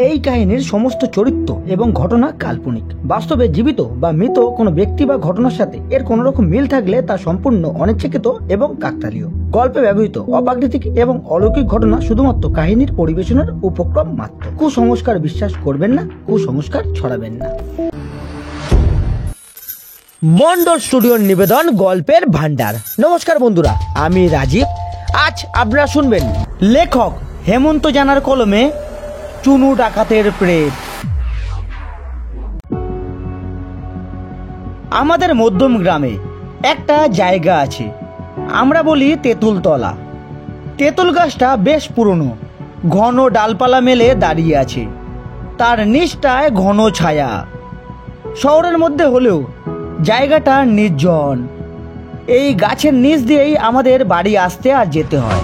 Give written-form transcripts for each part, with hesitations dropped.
এই কাহিনীর সমস্ত চরিত্র এবং ঘটনা কাল্পনিক। বাস্তবে জীবিত বা মৃত কোনো ব্যক্তি বা ঘটনার সাথে এর কোনো রকম মিল থাকলে তা সম্পূর্ণ অনিচ্ছাকৃত এবং কাকতালীয়। গল্পে ব্যবহৃত অপ্রাকৃতিক এবং অলৌকিক ঘটনা শুধুমাত্র কাহিনীর পরিবেশনার উপক্রম মাত্র। কুসংস্কার বিশ্বাস করবেন না, কুসংস্কার ছড়াবেন না। মন্ডল স্টুডিওর নিবেদন গল্পের ভান্ডার। নমস্কার বন্ধুরা, আমি রাজীব। আজ আপনারা শুনবেন লেখক হেমন্ত জানার কলমে চুনু ডাকাতের প্রেত। আমাদের মধ্যম গ্রামে একটা জায়গা আছে, আমরা বলি তেঁতুলতলা। তেঁতুল গাছটা বেশ পুরনো, ঘন ডালপালা মেলে দাঁড়িয়ে আছে, তার নিচটায় ঘন ছায়া। শহরের মধ্যে হলেও জায়গাটা নির্জন। এই গাছের নিচ দিয়েই আমাদের বাড়ি আসতে আর যেতে হয়।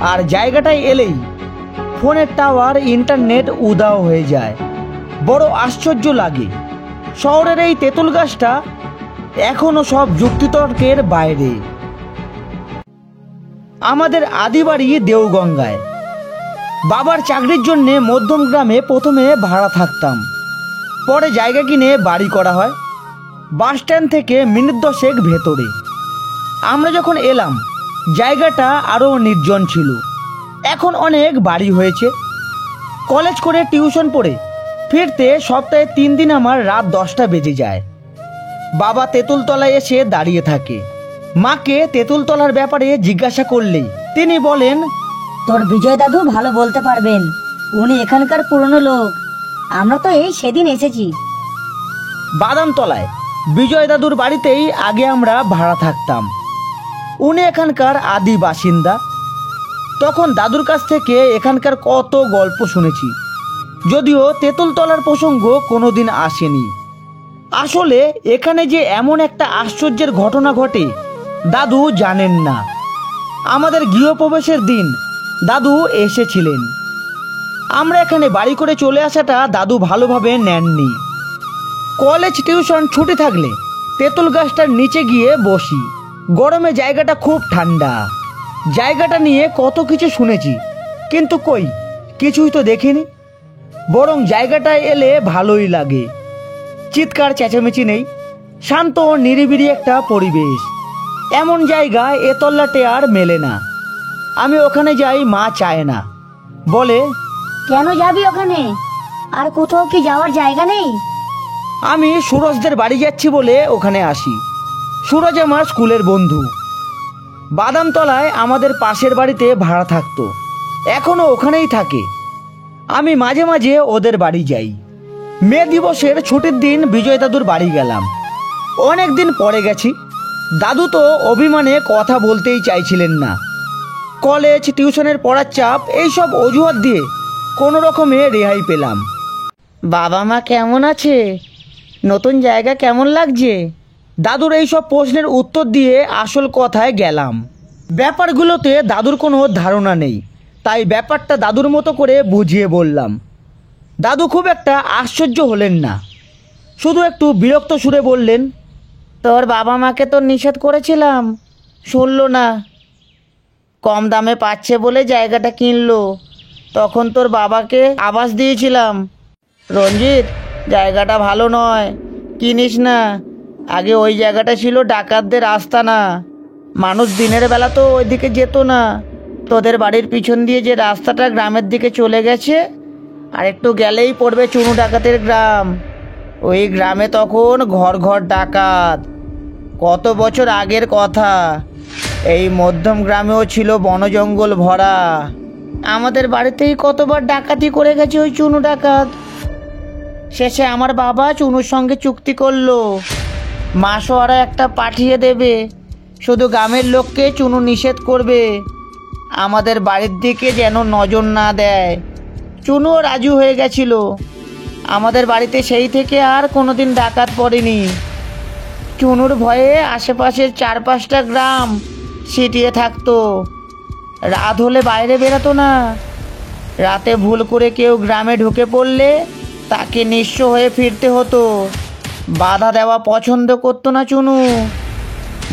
আর জায়গাটায় এলেই ফোনের টাওয়ার, ইন্টারনেট উধাও হয়ে যায়। বড় আশ্চর্য লাগে, শহরের এই তেঁতুল গাছটা এখনো সব যুক্তিতর্কের বাইরে। আমাদের আদি বাড়ি দেওগঙ্গায়। বাবার চাকরির জন্য মধ্যম গ্রামে প্রথমে ভাড়া থাকতাম, পরে জায়গা কিনে বাড়ি করা হয় বাস স্ট্যান্ড থেকে মিনিট 10 ভেতরে। আমরা যখন এলাম জায়গাটা আরও নির্জন ছিল, এখন অনেক বাড়ি হয়েছে। কলেজ করে টিউশন পড়ে ফিরতে সপ্তাহে 3 দিন আমার রাত 10টা বেজে যায়। বাবা তেঁতুলতলায় এসে দাঁড়িয়ে থাকে। মাকে তেঁতুলতলার ব্যাপারে জিজ্ঞাসা করলেই তিনি বলেন, তোর বিজয় দাদু ভালো বলতে পারবেন, উনি এখানকার পুরনো লোক, আমরা তো এই সেদিন এসেছি। বাদামতলায় বিজয় দাদুর বাড়িতেই আগে আমরা ভাড়া থাকতাম। উনি এখানকার আদি বাসিন্দা। তখন দাদুর কাছ থেকে এখানকার কত গল্প শুনেছি, যদিও তেঁতুলতলার প্রসঙ্গ কোনোদিন আসেনি। আসলে এখানে যে এমন একটা আশ্চর্যের ঘটনা ঘটে দাদু জানেন না। আমাদের গৃহপ্রবেশের দিন দাদু এসেছিলেন। আমরা এখানে বাড়ি করে চলে আসাটা দাদু ভালোভাবে নেননি। কলেজ টিউশন ছুটি থাকলে তেঁতুল গাছটার নিচে গিয়ে বসি। গরমে জায়গাটা খুব ঠান্ডা। জায়গাটা নিয়ে কত কিছু শুনেছি, কিন্তু কই কিছুই তো দেখিনি। বরং জায়গাটায় এলে ভালোই লাগে। চিৎকার চেঁচামেচি নেই, শান্ত নিরিবিলি একটা পরিবেশ। এমন জায়গায় এ তল্লাটে আর মেলে না। আমি ওখানে যাই, মা চায় না, বলে, কেন যাবি ওখানে? আর কোথাও কি যাওয়ার জায়গা নেই? আমি সুরজদের বাড়ি যাচ্ছি বলে ওখানে আসি। সুরজ আমার স্কুলের বন্ধু। বাদামতলায় আমাদের পাশের বাড়িতে ভাড়া থাকতো, এখনো ওখানেই থাকে। আমি মাঝে মাঝে ওদের বাড়ি যাই। মে দিবসের ছুটির দিন বিজয় দাদুর বাড়ি গেলাম। অনেক দিন পরে গেছি। দাদু তো অভিমানে কথা বলতেই চাইছিলেন না। কলেজ টিউশনের পড়ার চাপ, এইসব অজুহাত দিয়ে কোনো রকমে রেহাই পেলাম। বাবা মা কেমন আছে? নতুন জায়গা কেমন লাগছে? দাদুর এইসব প্রশ্নের উত্তর দিয়ে আসল কথায় গেলাম। ব্যাপারগুলোতে দাদুর কোনো ধারণা নেই, তাই ব্যাপারটা দাদুর মতো করে বুঝিয়ে বললাম। দাদু খুব একটা আশ্চর্য হলেন না, শুধু একটু বিরক্ত সুরে বললেন, তোর বাবা মাকে তো নিষেধ করেছিলাম, শুনলো না। কম দামে পাচ্ছে বলে জায়গাটা কিনলো, তখন তোর বাবাকে আভাস দিয়েছিলাম, রঞ্জিত জায়গাটা ভালো নয়, কিনিস না। আগে ওই জায়গাটা ছিল ডাকাতদের আস্তানা, মানুষ দিনের বেলা তো ওইদিকে যেত না। তোদের বাড়ির পিছন দিয়ে যে রাস্তাটা গ্রামের দিকে চলে গেছে, আর একটু গেলেই পড়বে চুনু ডাকাতের গ্রাম। ওই গ্রামে তখন ঘর ঘর ডাকাত। কত বছর আগের কথা। এই মধ্যম গ্রামেও ছিল বনজঙ্গল ভরা। আমাদের বাড়িতেই কতবার ডাকাতি করে গেছে ওই চুনু ডাকাত। শেষে আমার বাবা চুনুর সঙ্গে চুক্তি করলো, মাসোয়ারা একটা পাঠিয়ে দেবে, শুধু গ্রামের লোককে চুনু নিষেধ করবে, আমাদের বাড়ির দিকে যেন নজর না দেয়। চুনুও রাজু হয়ে গেছিল। আমাদের বাড়িতে সেই থেকে আর কোনোদিন ডাকাত পড়েনি। চুনুর ভয়ে আশেপাশের 4-5টা গ্রাম সিটিয়ে থাকতো। রাত হলে বাইরে বেরোতো না। রাতে ভুল করে কেউ গ্রামে ঢুকে পড়লে তাকে নিঃস্ব হয়ে ফিরতে হতো। বাধা দেওয়া পছন্দ করতো না চুনু,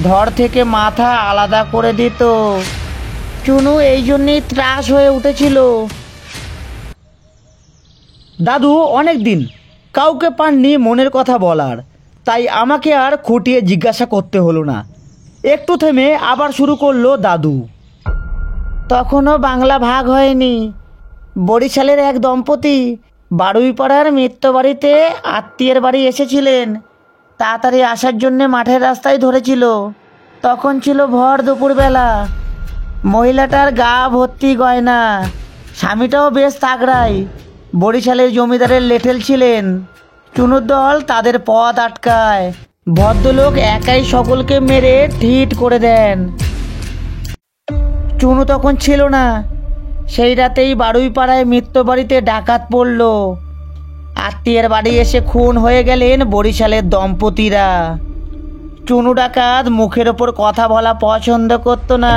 ধর থেকে মাথা আলাদা করে দিত। চুনু এই জন্যেই ত্রাস হয়ে উঠেছিল। দাদু অনেক দিন কাউকে পাননি মনের কথা বলার, তাই আমাকে আর খুঁটিয়ে জিজ্ঞাসা করতে হলো না। একটু থেমে আবার শুরু করলো দাদু। তখনও বাংলা ভাগ হয়নি। বরিশালের এক দম্পতি বারুইপাড়ার মিত্র বাড়িতে আত্মীয়ের বাড়ি এসেছিলেন। তাড়াতাড়ি আসার জন্যে মাঠের রাস্তায় ধরেছিল। তখন ছিল ভর দুপুরবেলা। মহিলাটার গা ভর্তি গয়না, স্বামীটাও বেশ তাগড়াই, বরিশালের জমিদারের লেঠেল ছিলেন। চুনুর দল তাদের পথ আটকায়। ভদ্রলোক একাই সকলকে মেরে ঠিট করে দেন। চুনু তখন ছিল না। সেই রাতেই বারুইপাড়ায় মিত্র বাড়িতে ডাকাত পড়ল। আত্মীয়ের বাড়ি এসে খুন হয়ে গেলেন বরিশালের দম্পতিরা। চুনু ডাকাত মুখের ওপর কথা বলা পছন্দ করতো না,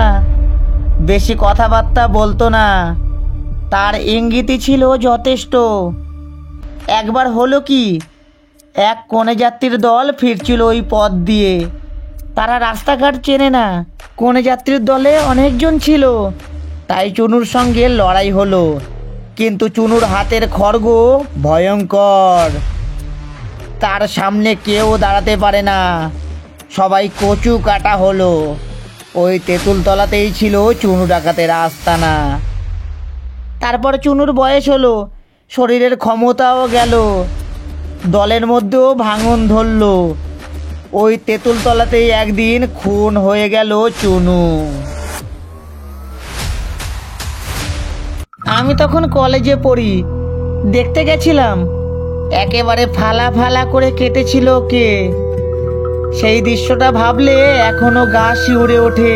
বেশি কথাবার্তা বলতো না। তার ইঙ্গিতই ছিল যথেষ্ট। একবার হলো কি, এক কনে যাত্রীর দল ফিরছিল ওই পথ দিয়ে। তারা রাস্তাঘাট চেনে না, কনে যাত্রীর দলে অনেকজন ছিল, তাই চুনুর সঙ্গে লড়াই হলো। কিন্তু চুনুর হাতের খড়গ ভয়ঙ্কর, তার সামনে কেউ দাঁড়াতে পারে না। সবাই কচু কাটা হলো। ওই তেঁতুলতলাতেই ছিল চুনু ডাকাতের আস্তানা। তারপর চুনুর বয়স হলো, শরীরের ক্ষমতাও গেল, দলের মধ্যেও ভাঙন ধরল। ওই তেঁতুলতলাতেই একদিন খুন হয়ে গেল চুনু। আমি তখন কলেজে পড়ি, দেখতে গেছিলাম। একেবারে ফালা ফালা করে কেটেছিল ওকে। সেই দৃশ্যটা ভাবলে এখনো গা শিউরে ওঠে।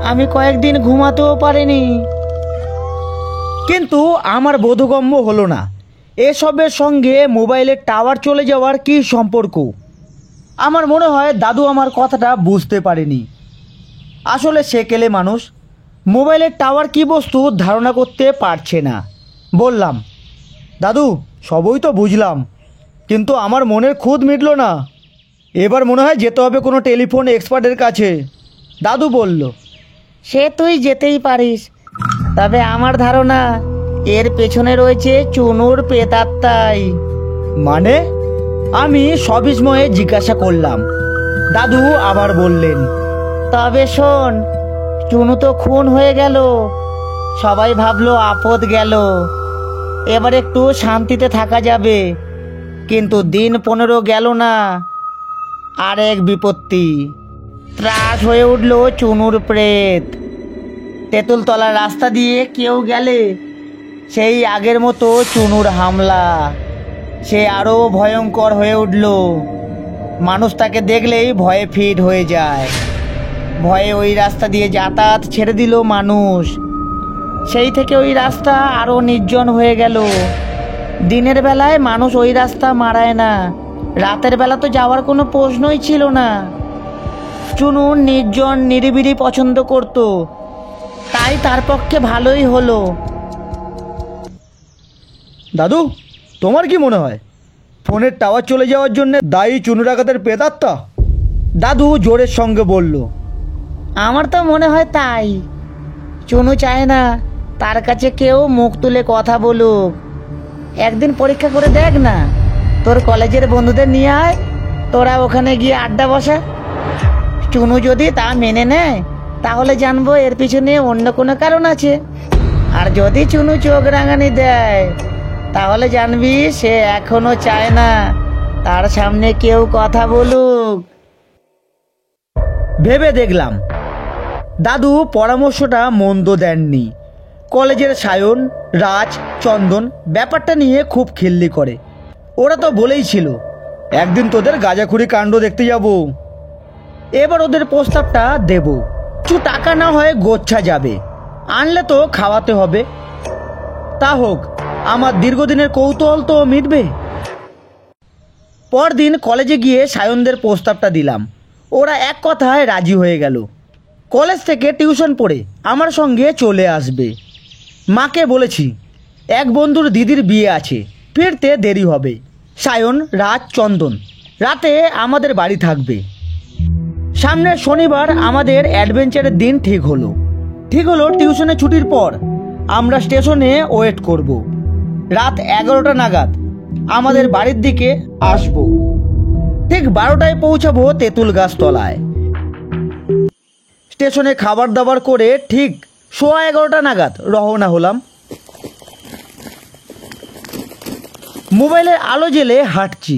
আমি কয়েকদিন ঘুমাতেও পারিনি। কিন্তু আমার বোধগম্য হলো না, এসবের সঙ্গে মোবাইলের টাওয়ার চলে যাওয়ার কী সম্পর্ক। আমার মনে হয় দাদু আমার কথাটা বুঝতে পারেনি। আসলে সে কেলে মানুষ, মোবাইলের টাওয়ার কী বস্তু ধারণা করতে পারছে না। বললাম, দাদু সবই তো বুঝলাম, কিন্তু আমার মনের খুঁত মিটল না। এবার মনে হয় যেতে হবে কোনো টেলিফোন এক্সপার্টের কাছে। দাদু বলল, সে তুই যেতেই পারিস, তবে আমার ধারণা এর পেছনে রয়েছে চুনুর প্রেতাত্মাই। মানে? আমি সবিস্ময়ে জিজ্ঞাসা করলাম। দাদু আবার বললেন, তবে শোন, চুনু তো খুন হয়ে গেল, সবাই ভাবলো আপদ গেল, এবার একটু শান্তিতে থাকা যাবে। কিন্তু দিন 15 গেল না, আর এক বিপত্তি। ত্রাস হয়ে উঠল চুনুর প্রেত। তেঁতুলতলার রাস্তা দিয়ে কেউ গেলে সেই আগের মতো চুনুর হামলা। সে আরও ভয়ঙ্কর হয়ে উঠল। মানুষ তাকে দেখলেই ভয়ে ফিট হয়ে যায়। ভয়ে ওই রাস্তা দিয়ে যাতায়াত ছেড়ে দিল মানুষ। সেই থেকে ওই রাস্তা আরও নির্জন হয়ে গেল। দিনের বেলায় মানুষ ওই রাস্তা মারায় না, রাতের বেলা তো যাওয়ার কোনো প্রশ্নই ছিল না। চুনু নির্জন নিরিবিলি পছন্দ করত, তাই তার পক্ষে ভালোই হলো। দাদু তোমার কি মনে হয় ফোনের টাওয়ার চলে যাওয়ার জন্য দায়ী চুনু ডাকাতের প্রেতাত্মা? দাদু জোরের সঙ্গে বলল, আমার তো মনে হয় তাই। চুনু চায় না তার কাছে কেউ মুখ তুলে কথা বলুক। একদিন পরীক্ষা করে দেখ না, তোর কলেজের বন্ধুদের নিয়ে আয়, তোরা ওখানে গিয়ে আড্ডা বসা। চুনু যদি তা মেনে নেয় তাহলে জানবো এর পিছনে অন্য কোনো কারণ আছে। আর যদি চুনু চোখ রাঙানি দেয় তাহলে জানবি সে এখনো চায় না তার সামনে কেউ কথা বলুক। ভেবে দেখলাম দাদু পরামর্শটা মন্দ দেননি। কলেজের সায়ন, রাজ, চন্দন ব্যাপারটা নিয়ে খুব খিল্লি করে। ওরা তো বলেই ছিল একদিন তোদের গাঁজাখুরি কাণ্ড দেখতে যাব। এবার ওদের প্রস্তাবটা দেব। কিছু টাকা না হয় গোচ্ছা যাবে, আনলে তো খাওয়াতে হবে। তা হোক, আমার দীর্ঘদিনের কৌতূহল তো মিটবে। পরদিন কলেজে গিয়ে সায়নদের প্রস্তাবটা দিলাম। ওরা এক কথায় রাজি হয়ে গেল। কলেজ থেকে টিউশন পড়ে আমার সঙ্গে চলে আসবে। মাকে বলেছি এক বন্ধুর দিদির বিয়ে আছে, ফিরতে দেরি হবে। সায়ন, রাজ, চন্দন রাতে আমাদের বাড়ি থাকবে। সামনের শনিবার আমাদের অ্যাডভেঞ্চারের দিন ঠিক হলো। টিউশনে ছুটির পর আমরা স্টেশনে ওয়েট করব। রাত 11টা নাগাদ আমাদের বাড়ির দিকে আসবো। ঠিক 12টায় পৌঁছাবো তেঁতুল গাছ তলায়। স্টেশনে খাবার দাবার করে ঠিক 11:15 নাগাদ রওনা হলাম। মোবাইলের আলো জ্বেলে হাঁটছি।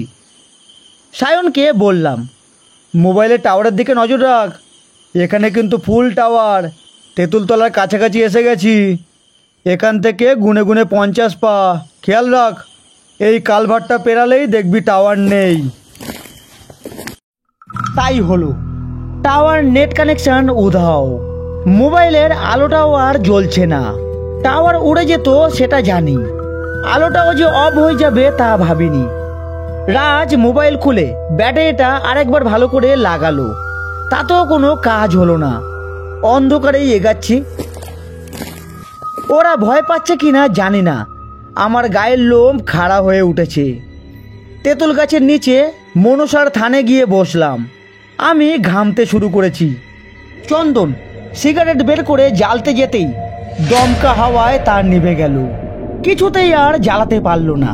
সায়নকে বললাম, মোবাইলের টাওয়ারের দিকে নজর রাখ, এখানে কিন্তু ফুল টাওয়ার, তেঁতুলতলার কাছাকাছি এসে গেছি। এখান থেকে গুনে গুনে 50 পা, খেয়াল রাখ, এই কালভারটা পেরালেই দেখবি টাওয়ার নেই। তাই হলো, টাওয়ার নেট কানেকশন উধাও, মোবাইলের আলোটাও আর জ্বলছে না। টাওয়ার উড়ে যেত সেটা জানি, আলোটাও যে অফ হয়ে যাবে তা ভাবিনি। রাজ মোবাইল খুলে ব্যাটারিটা আরেকবার ভালো করে লাগালো, তাতেও কোনো কাজ হলো না। অন্ধকারেই এগাচ্ছি। ওরা ভয় পাচ্ছে কিনা জানি না, আমার গায়ের লোম খাড়া হয়ে উঠেছে। তেঁতুল গাছের নিচে মনসার থানে গিয়ে বসলাম। আমি ঘামতে শুরু করেছি। চন্দন সিগারেট বের করে জ্বালতে যেতেই দমকা হাওয়ায় তার নিভে গেল, কিছুতেই আর জ্বালাতে পারল না।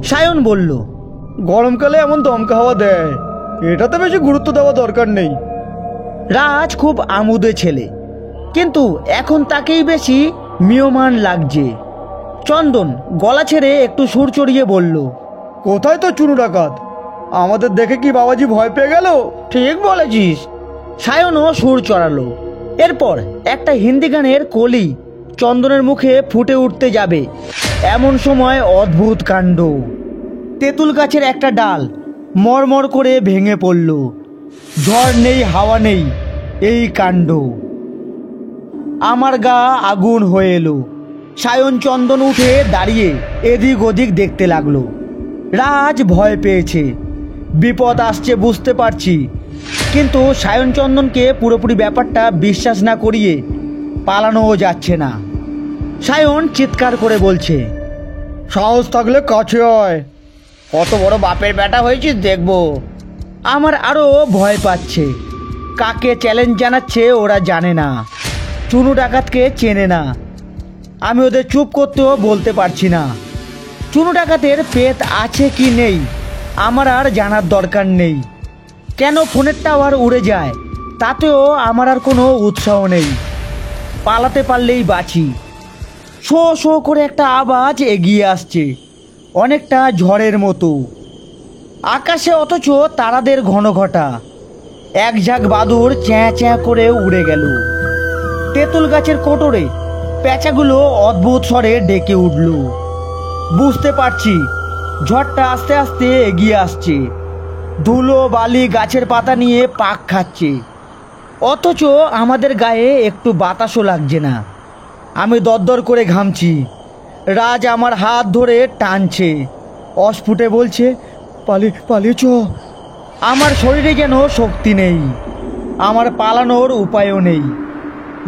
সায়ন বলল, গরমকালে এমন দমকা হাওয়া দেয়, এটাতে বেশি গুরুত্ব দেওয়া দরকার নেই। রাজ খুব আমোদে ছেলে, কিন্তু এখন তাকেই বেশি মিয়মান লাগছে। চন্দন গলা ছেড়ে একটু সুর চড়িয়ে বলল, কোথায় তো চুনু ডাকাত, আমাদের দেখে কি বাবাজি ভয় পেয়ে গেল? ঠিক বলেছিস। সায়নও সুর চড়ালো। এরপর একটা হিন্দি গানের কলি চন্দনের মুখে ফুটে উঠতে যাবে এমন সময় অদ্ভুত কাণ্ড। তেঁতুল গাছের একটা ডাল মরমর করে ভেঙে পড়ল। ঝড় নেই, হাওয়া নেই, এই কাণ্ড। আমার গা আগুন হয়ে এলো। সায়ন চন্দন উঠে দাঁড়িয়ে এদিক ওদিক দেখতে লাগলো। রাজ ভয় পেয়েছে, বিপদ আসছে বুঝতে পারছি, কিন্তু সায়ন চন্দনকে পুরোপুরি ব্যাপারটা বিশ্বাস না করিয়ে পালানোও যাচ্ছে না। সায়ন চিৎকার করে বলছে, সাহস থাকলে কাছে হয়, কত বড় বাপের বেটা হয়েছিস দেখবো। আমার আরও ভয় পাচ্ছে। কাকে চ্যালেঞ্জ জানাচ্ছে ওরা জানে না, চুনু ডাকাতকে চেনে না। আমি ওদের চুপ করতেও বলতে পারছি না। চুনু ডাকাতের পেট আছে কি নেই আমার আর জানার দরকার নেই। কেন ফোনের টাওয়ার উড়ে যায় তাতেও আমার আর কোনো উৎসাহ নেই। পালাতে পারলেই বাঁচি। শো শো করে একটা আওয়াজ এগিয়ে আসছে, অনেকটা ঝড়ের মতো। আকাশে অথচ তারাদের ঘনঘটা। এক ঝাঁক বাদুড় চ্যাঁ চ্যাঁ করে উড়ে গেল। তেঁতুল গাছের কোটরে প্যাঁচাগুলো অদ্ভুত স্বরে ডেকে উঠল। বুঝতে পারছি ঝড়টা আস্তে আস্তে এগিয়ে আসছে। ধুলো বালি গাছের পাতা নিয়ে পাক খাচ্ছে, অথচ আমাদের গায়ে একটু বাতাসও লাগছে না। আমি দরদর করে ঘামছি। রাজ আমার হাত ধরে টানছে, অস্ফুটে বলছে, পালিয়েছ। আমার শরীরে যেন শক্তি নেই, আমার পালানোর উপায়ও নেই।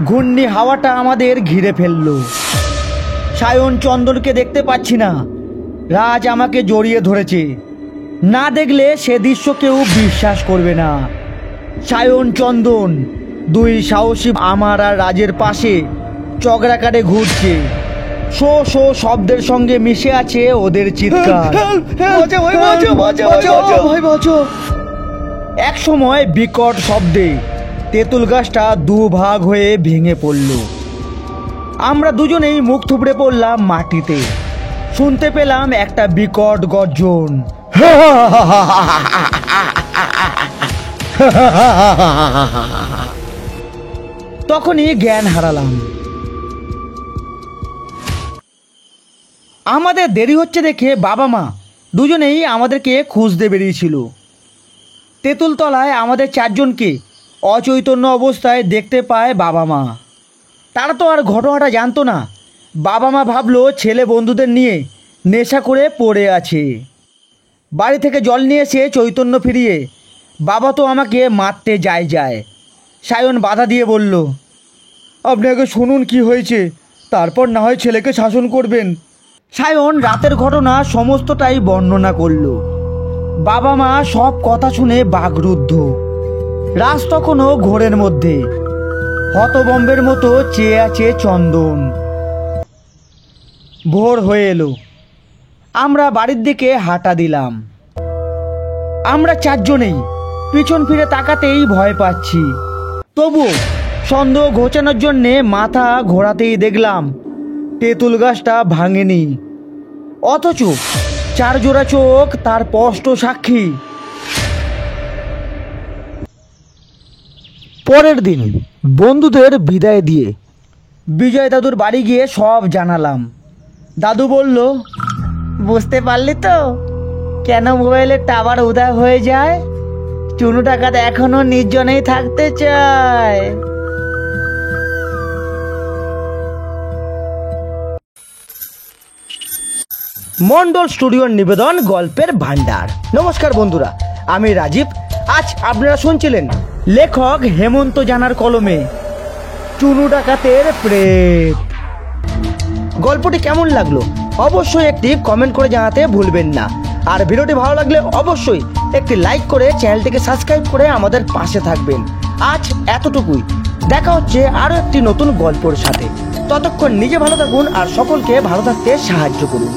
ঘূর্ণি হাওয়াটা আমাদের ঘিরে ফেলল। সায়ন চন্দনকে দেখতে পাচ্ছি না। রাজ আমাকে জড়িয়ে ধরেছে, না দেখলে সে দৃশ্য কেউ বিশ্বাস করবে না। সায়ন চন্দন দুই সাহসী আমার আর রাজের পাশে চক্রাকারে ঘুরছে। শো শো শব্দের সঙ্গে মিশে আছে ওদের চিৎকার। এক সময় বিকট শব্দে তেঁতুল গাছটা দুভাগ হয়ে ভেঙে পড়ল। আমরা দুজনেই মুখ থুবড়ে পড়লাম মাটিতে। শুনতে পেলাম একটা বিকট গর্জন। তখনই জ্ঞান হারালাম। আমাদের দেরি হচ্ছে দেখে বাবা মা দুজনেই আমাদেরকে খুঁজতে বেরিয়েছিল। তেঁতুলতলায় আমাদের চারজনকে অচৈতন্য অবস্থায় দেখতে পায় বাবা মা। তারা তো আর ঘটনাটা জানতো না। বাবা মা ভাবলো ছেলে বন্ধুদের নিয়ে নেশা করে পড়ে আছে। বাড়ি থেকে জল নিয়ে এসে চৈতন্য ফিরিয়ে বাবা তো আমাকে মারতে যায়। সায়ন বাধা দিয়ে বলল, আপনি আগে শুনুন কি হয়েছে, তারপর না হয় ছেলেকে শাসন করবেন। সায়ন রাতের ঘটনা সমস্তটাই বর্ণনা করল। বাবা মা সব কথা শুনে বাকরুদ্ধ। রাজ তখনও ঘোরের মধ্যে হতবম্বের মতো চেয়ে আছে চন্দন। ভোর হয়ে এলো। আমরা বাড়ির দিকে হাঁটা দিলাম। আমরা চারজনেই পিছন ফিরে তাকাতেই ভয় পাচ্ছি। তবু সন্দেহ ঘোচানোর জন্যে মাথা ঘোরাতেই দেখলাম তেঁতুল গাছটা ভাঙেনি, অথচ চার জোড়া চোখ তার স্পষ্ট সাক্ষী। পরের দিন বন্ধুদের বিদায় দিয়ে বিজয় দাদুর বাড়ি গিয়ে সব জানালাম। দাদু বলল, বুঝতে পারলি তো কেন মোবাইলের টাওয়ার উধাও হয়ে যায়? চুনু ডাকাত এখনো নির্জনেই থাকতে চায়। মন্ডল স্টুডিওর নিবেদন গল্পের ভান্ডার। নমস্কার বন্ধুরা, আমি রাজীব। আজ আপনারা শুনছিলেন লেখক হেমন্ত জানার কলমে চুনু ডাকাতের প্রেত। গল্পটি কেমন লাগলো অবশ্যই একটি কমেন্ট করে জানাতে ভুলবেন না। আর ভিডিওটি ভালো লাগলে অবশ্যই একটি লাইক করে চ্যানেলটিকে সাবস্ক্রাইব করে আমাদের পাশে থাকবেন। আজ এতটুকুই, দেখা হচ্ছে আরও একটি নতুন গল্পের সাথে। ততক্ষণ নিজে ভালো থাকুন আর সকলকে ভালো থাকতে সাহায্য করুন।